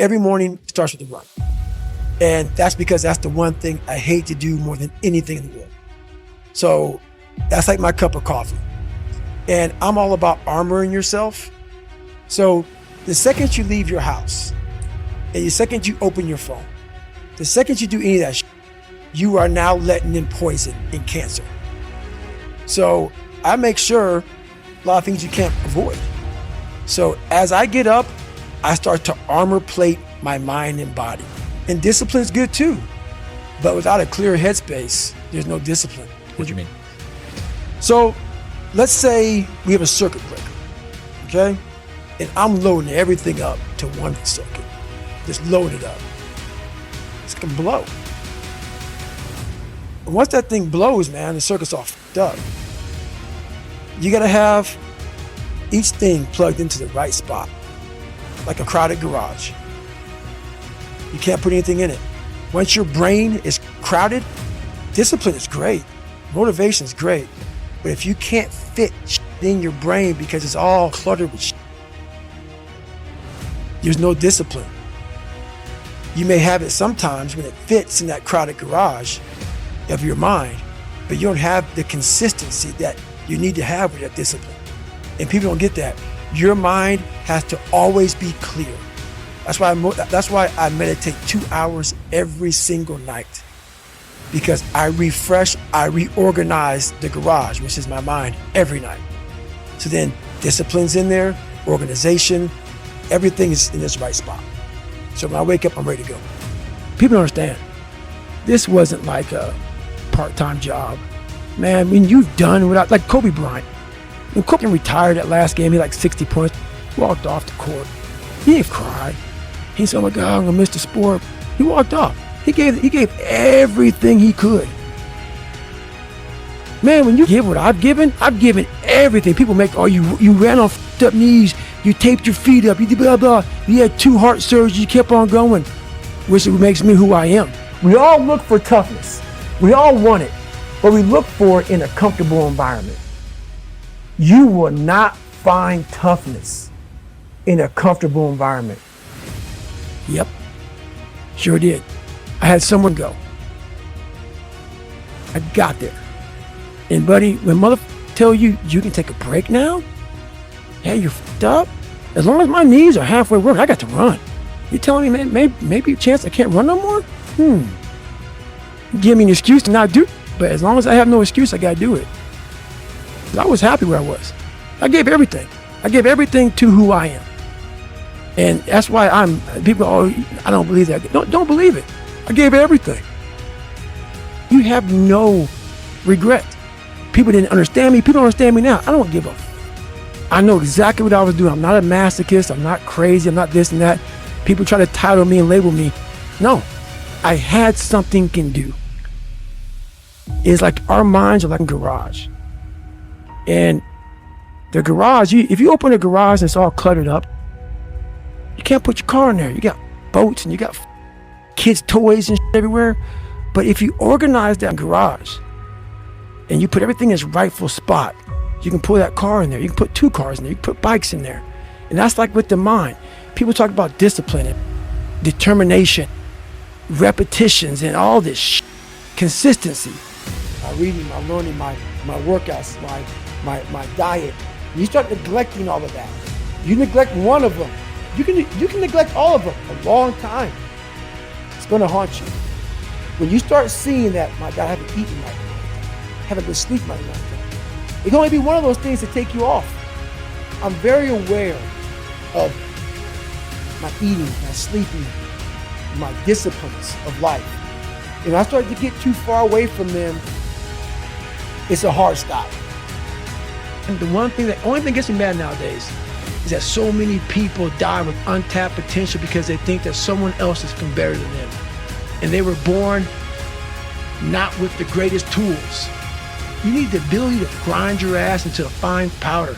Every morning starts with a run. And that's because that's the one thing I hate to do more than anything in the world. So that's like my cup of coffee. And I'm all about armoring yourself. So the second you leave your house, and the second you open your phone, the second you do any of that shit, you are now letting in poison and cancer. So I make sure a lot of things you can't avoid. So as I get up, I start to armor plate my mind and body. And discipline is good too. But without a clear headspace, there's no discipline. What do you mean? So let's say we have a circuit breaker, okay? And I'm loading everything up to one circuit. Just load it up. It's gonna blow. And once that thing blows, man, the circuit's all fucked up. You gotta have each thing plugged into the right spot, like a crowded garage. You can't put anything in it. Once your brain is crowded, discipline is great, motivation is great, but if you can't fit in your brain because it's all cluttered with there's no discipline. You may have it sometimes when it fits in that crowded garage of your mind, but you don't have the consistency that you need to have with that discipline. And people don't get that. Your mind has to always be clear. That's why I meditate 2 hours every single night, because I refresh, I reorganize the garage, which is my mind, every night. So then discipline's in there, organization, everything is in its right spot. So when I wake up, I'm ready to go. People don't understand. This wasn't like a part-time job. Man, when you've done without, like Kobe Bryant. When Kobe retired that last game, he had like 60 points, walked off the court. He didn't cry. He said, oh my God, I'm gonna miss the sport. He walked off. He gave everything he could. Man, when you give what I've given everything. People make, oh, you ran on f***ed up knees, you taped your feet up, you did blah, blah. You had 2 heart surgeries, you kept on going, which makes me who I am. We all look for toughness. We all want it, but we look for it in a comfortable environment. You will not find toughness in a comfortable environment. Yep, sure did. I had someone go. I got there. And buddy, when mother tell you can take a break now, hey, you're f***ed up. As long as my knees are halfway working, I got to run. You telling me, man, maybe a chance I can't run no more? Give me an excuse to not do it. But as long as I have no excuse, I gotta do it. I was happy where I was. I gave everything. I gave everything to who I am. And that's why people, oh, I don't believe that. Don't believe it. I gave everything. You have no regret. People didn't understand me. People don't understand me now. I don't give a I know exactly what I was doing. I'm not a masochist. I'm not crazy. I'm not this and that. People try to title me and label me. No, I had something can do. It's like our minds are like a garage. And the garage, if you open a garage and it's all cluttered up, you can't put your car in there. You got boats and you got kids' toys and shit everywhere. But if you organize that garage and you put everything in its rightful spot, you can pull that car in there. You can put 2 cars in there. You can put bikes in there. And that's like with the mind. People talk about discipline and determination, repetitions, and all this shit. Consistency. My reading, my learning, my workouts, my diet. You start neglecting all of that. You neglect one of them. You can neglect all of them a long time. It's gonna haunt you. When you start seeing that, my God, I haven't eaten right, haven't been sleeping right now. It can only be one of those things to take you off. I'm very aware of my eating, my sleeping, my disciplines of life. And I start to get too far away from them, it's a hard stop. And the only thing that gets me mad nowadays is that so many people die with untapped potential because they think that someone else is better than them. And they were born not with the greatest tools. You need the ability to grind your ass into a fine powder.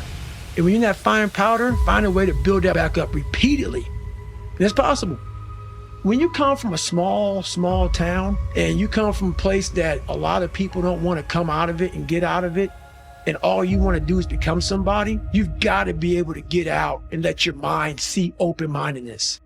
And when you're in that fine powder, find a way to build that back up repeatedly. And it's possible. When you come from a small town and you come from a place that a lot of people don't want to come out of it and get out of it, and all you want to do is become somebody, you've got to be able to get out and let your mind see open-mindedness.